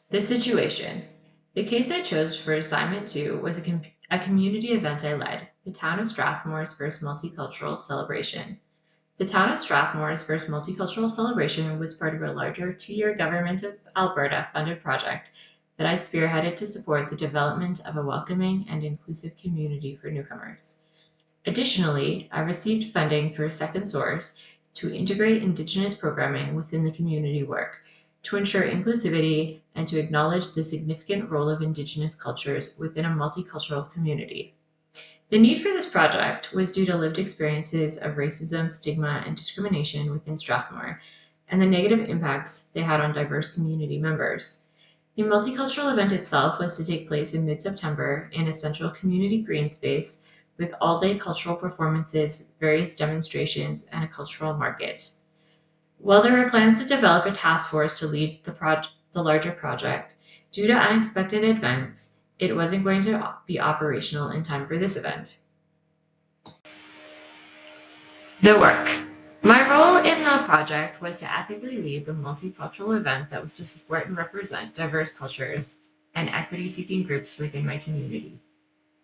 The situation. The case I chose for assignment 2 was a community event I led, the town of Strathmore's first multicultural celebration. The town of Strathmore's first multicultural celebration was part of a larger 2 year Government of Alberta funded project that I spearheaded to support the development of a welcoming and inclusive community for newcomers. Additionally, I received funding through a second source to integrate Indigenous programming within the community work, to ensure inclusivity, and to acknowledge the significant role of Indigenous cultures within a multicultural community. The need for this project was due to lived experiences of racism, stigma, and discrimination within Strathmore, and the negative impacts they had on diverse community members. The multicultural event itself was to take place in mid September in a central community green space with all day cultural performances, various demonstrations, and a cultural market. While there were plans to develop a task force to lead the larger project, due to unexpected events, it wasn't going to be operational in time for this event. The work. My role in the project was to ethically lead the multicultural event that was to support and represent diverse cultures and equity seeking groups within my community,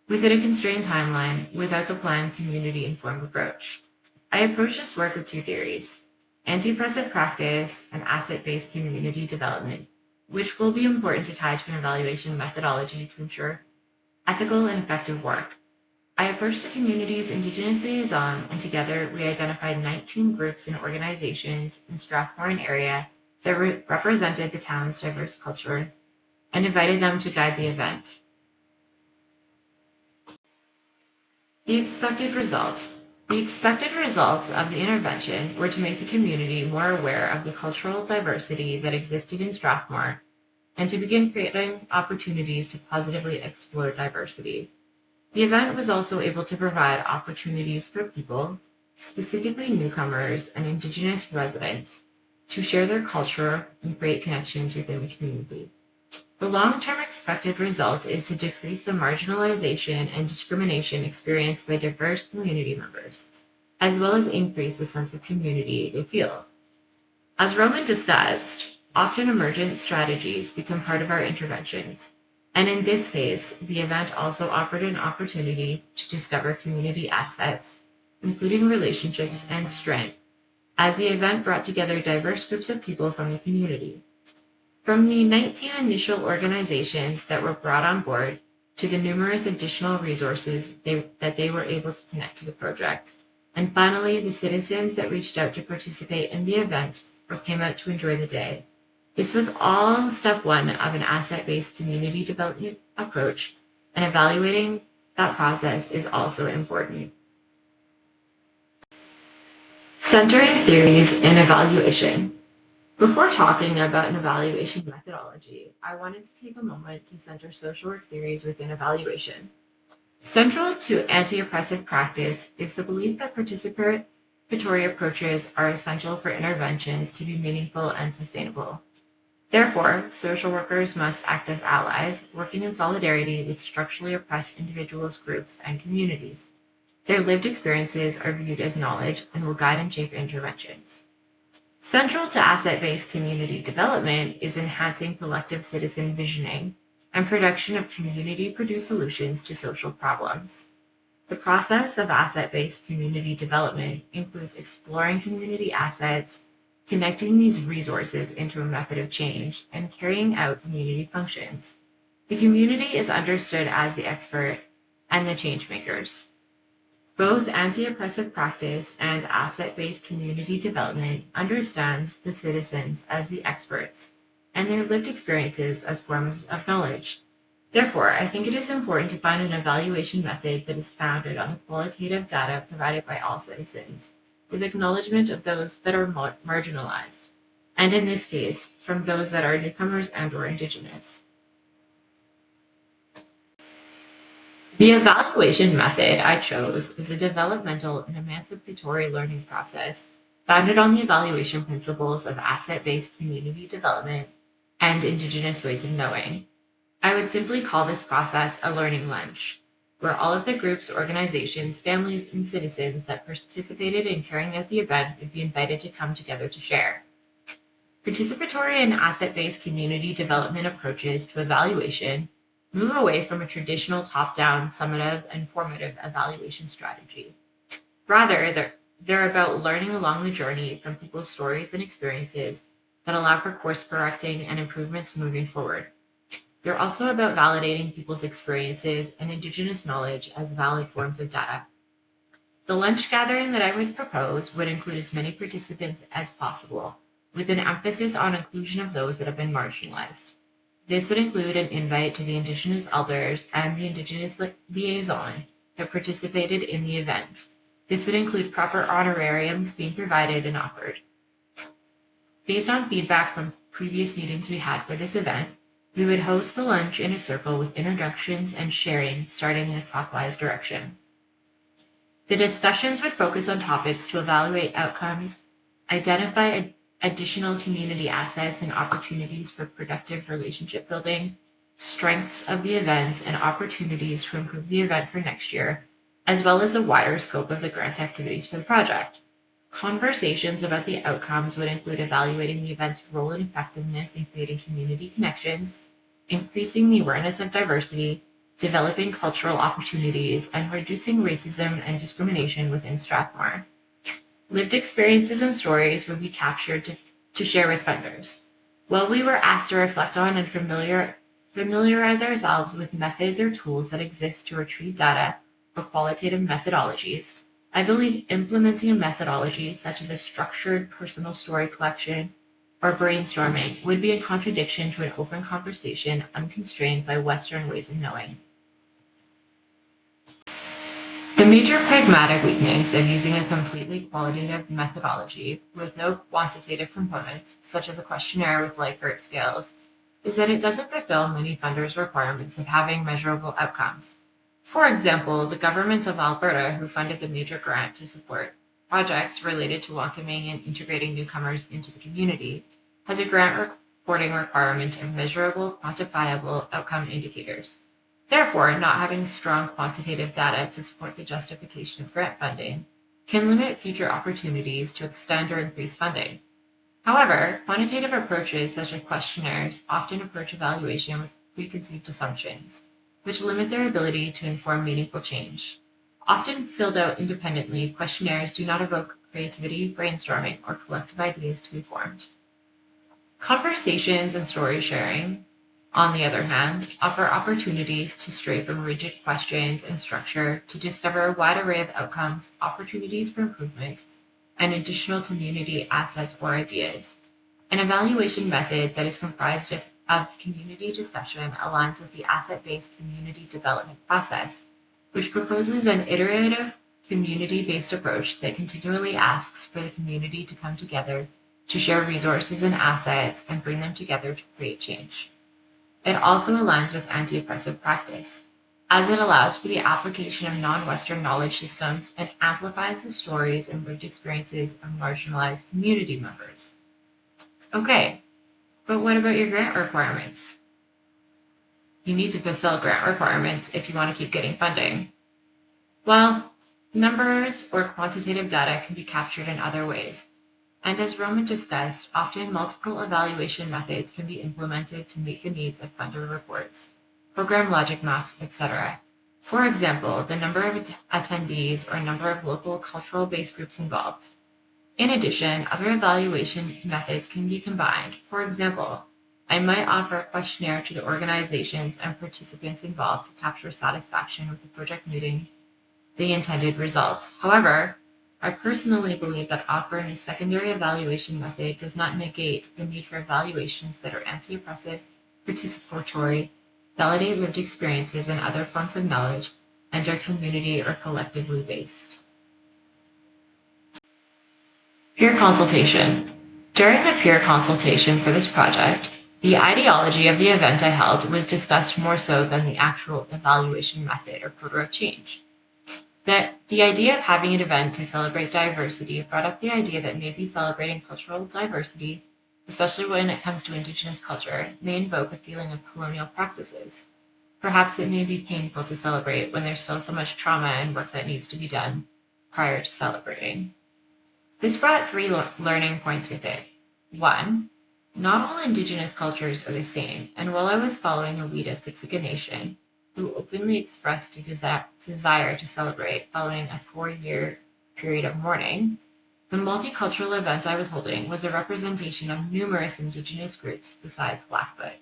within a constrained timeline, without the planned community informed approach. I approached this work with two theories: anti oppressive practice and asset based community development, which will be important to tie to an evaluation methodology to ensure ethical and effective work. I approached the community's Indigenous liaison, and together we identified 19 groups and organizations in Strathmore and area that represented the town's diverse culture and invited them to guide the event. The expected result. The expected results of the intervention were to make the community more aware of the cultural diversity that existed in Strathmore and to begin creating opportunities to positively explore diversity. The event was also able to provide opportunities for people, specifically newcomers and Indigenous residents, to share their culture and create connections within the community. The long-term expected result is to decrease the marginalization and discrimination experienced by diverse community members, as well as increase the sense of community they feel. As Roman discussed, often emergent strategies become part of our interventions, and in this case, the event also offered an opportunity to discover community assets, including relationships and strength, as the event brought together diverse groups of people from the community. From the 19 initial organizations that were brought on board to the numerous additional resources that they were able to connect to the project, and finally the citizens that reached out to participate in the event or came out to enjoy the day. This was all step one of an asset-based community development approach, and evaluating that process is also important. Centering theories in evaluation. Before talking about an evaluation methodology, I wanted to take a moment to center social work theories within evaluation. Central to anti-oppressive practice is the belief that participatory approaches are essential for interventions to be meaningful and sustainable. Therefore, social workers must act as allies, working in solidarity with structurally oppressed individuals, groups, and communities. Their lived experiences are viewed as knowledge and will guide and shape interventions. Central to asset-based community development is enhancing collective citizen visioning and production of community-produced solutions to social problems. The process of asset-based community development includes exploring community assets, connecting these resources into a method of change, and carrying out community functions. The community is understood as the expert and the change makers. Both anti-oppressive practice and asset-based community development understands the citizens as the experts and their lived experiences as forms of knowledge. Therefore, I think it is important to find an evaluation method that is founded on the qualitative data provided by all citizens, with acknowledgement of those that are marginalized, and in this case, from those that are newcomers and/or Indigenous. The evaluation method I chose is a developmental and emancipatory learning process founded on the evaluation principles of asset-based community development and Indigenous ways of knowing. I would simply call this process a learning lunch, where all of the groups, organizations, families, and citizens that participated in carrying out the event would be invited to come together to share. Participatory and asset-based community development approaches to evaluation move away from a traditional top-down, summative, and formative evaluation strategy. Rather, they're about learning along the journey from people's stories and experiences that allow for course correcting and improvements moving forward. They're also about validating people's experiences and Indigenous knowledge as valid forms of data. The lunch gathering that I would propose would include as many participants as possible, with an emphasis on inclusion of those that have been marginalized. This would include an invite to the Indigenous elders and the Indigenous liaison that participated in the event. This would include proper honorariums being provided and offered. Based on feedback from previous meetings we had for this event, we would host the lunch in a circle with introductions and sharing starting in a clockwise direction. The discussions would focus on topics to evaluate outcomes, identify additional community assets and opportunities for productive relationship building, strengths of the event, and opportunities to improve the event for next year, as well as a wider scope of the grant activities for the project. Conversations about the outcomes would include evaluating the event's role and effectiveness in creating community connections, increasing the awareness of diversity, developing cultural opportunities, and reducing racism and discrimination within Strathmore. Lived experiences and stories would be captured to share with funders. While we were asked to reflect on and familiarize ourselves with methods or tools that exist to retrieve data or qualitative methodologies, I believe implementing a methodology such as a structured personal story collection or brainstorming would be in contradiction to an open conversation unconstrained by Western ways of knowing. The major pragmatic weakness of using a completely qualitative methodology with no quantitative components, such as a questionnaire with Likert scales, is that it doesn't fulfill many funders' requirements of having measurable outcomes. For example, the government of Alberta, who funded the major grant to support projects related to welcoming and integrating newcomers into the community, has a grant reporting requirement of measurable, quantifiable outcome indicators. Therefore, not having strong quantitative data to support the justification of grant funding can limit future opportunities to extend or increase funding. However, quantitative approaches such as questionnaires often approach evaluation with preconceived assumptions, which limit their ability to inform meaningful change. Often filled out independently, questionnaires do not evoke creativity, brainstorming, or collective ideas to be formed. Conversations and story sharing, on the other hand, offer opportunities to stray from rigid questions and structure to discover a wide array of outcomes, opportunities for improvement, and additional community assets or ideas. An evaluation method that is comprised of community discussion aligns with the asset-based community development process, which proposes an iterative, community-based approach that continually asks for the community to come together to share resources and assets and bring them together to create change. It also aligns with anti-oppressive practice, as it allows for the application of non-Western knowledge systems and amplifies the stories and lived experiences of marginalized community members. Okay, but what about your grant requirements? You need to fulfill grant requirements if you want to keep getting funding. Well, numbers or quantitative data can be captured in other ways. And as Roman discussed, often multiple evaluation methods can be implemented to meet the needs of funder reports, program logic maps, etc. For example, the number of attendees or number of local cultural-based groups involved. In addition, other evaluation methods can be combined. For example, I might offer a questionnaire to the organizations and participants involved to capture satisfaction with the project meeting the intended results. However, I personally believe that offering a secondary evaluation method does not negate the need for evaluations that are anti-oppressive, participatory, validate lived experiences and other forms of knowledge, and are community or collectively based. Peer consultation. During the peer consultation for this project, the ideology of the event I held was discussed more so than the actual evaluation method or quota of change. That the idea of having an event to celebrate diversity brought up the idea that maybe celebrating cultural diversity, especially when it comes to Indigenous culture, may invoke a feeling of colonial practices. Perhaps it may be painful to celebrate when there's still so much trauma and work that needs to be done prior to celebrating. This brought three learning points with it. 1. Not all Indigenous cultures are the same, and while I was following the lead of Siksika Nation, who openly expressed a desire to celebrate following a 4-year period of mourning, the multicultural event I was holding was a representation of numerous Indigenous groups besides Blackfoot.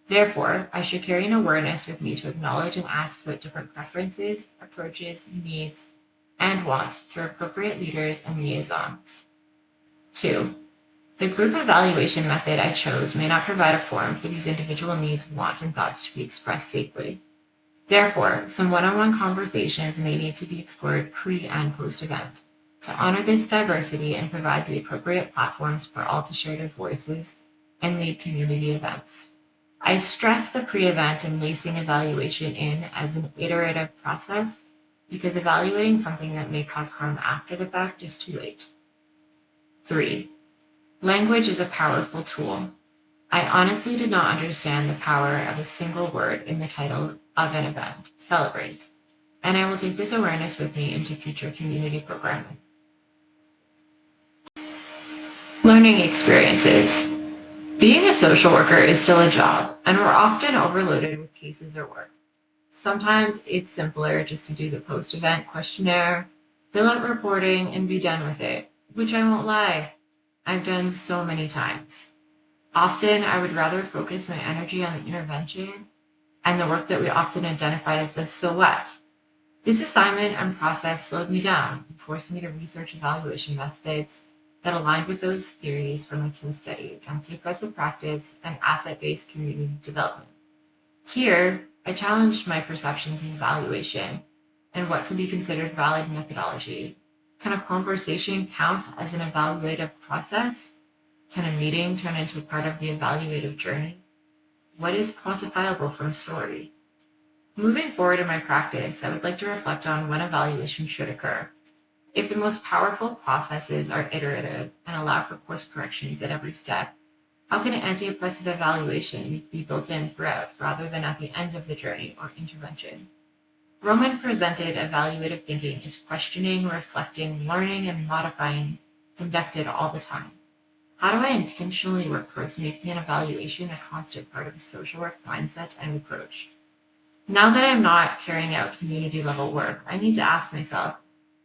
Therefore, I should carry an awareness with me to acknowledge and ask about different preferences, approaches, needs, and wants through appropriate leaders and liaisons. 2. The group evaluation method I chose may not provide a forum for these individual needs, wants, and thoughts to be expressed safely. Therefore, some one-on-one conversations may need to be explored pre and post-event to honor this diversity and provide the appropriate platforms for all to share their voices and lead community events. I stress the pre-event and lacing evaluation in as an iterative process because evaluating something that may cause harm after the fact is too late. 3. Language is a powerful tool. I honestly did not understand the power of a single word in the title of an event, Celebrate, and I will take this awareness with me into future community programming. Learning experiences. Being a social worker is still a job, and we're often overloaded with cases or work. Sometimes it's simpler just to do the post-event questionnaire, fill out reporting, and be done with it, which I won't lie, I've done so many times. Often, I would rather focus my energy on the intervention and the work that we often identify as the so what. This assignment and process slowed me down and forced me to research evaluation methods that aligned with those theories from my case study, anti-oppressive practice, and asset-based community development. Here, I challenged my perceptions of evaluation and what could be considered valid methodology. Can a conversation count as an evaluative process? Can a meeting turn into a part of the evaluative journey? What is quantifiable from a story? Moving forward in my practice, I would like to reflect on when evaluation should occur. If the most powerful processes are iterative and allow for course corrections at every step, how can anti-oppressive evaluation be built in throughout rather than at the end of the journey or intervention? Roman presented evaluative thinking as questioning, reflecting, learning, and modifying, conducted all the time. How do I intentionally work towards making an evaluation a constant part of a social work mindset and approach? Now that I'm not carrying out community level work, I need to ask myself,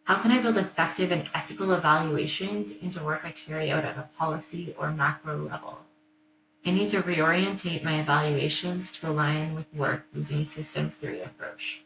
how can I build effective and ethical evaluations into work I carry out at a policy or macro level? I need to reorientate my evaluations to align with work using a systems theory approach.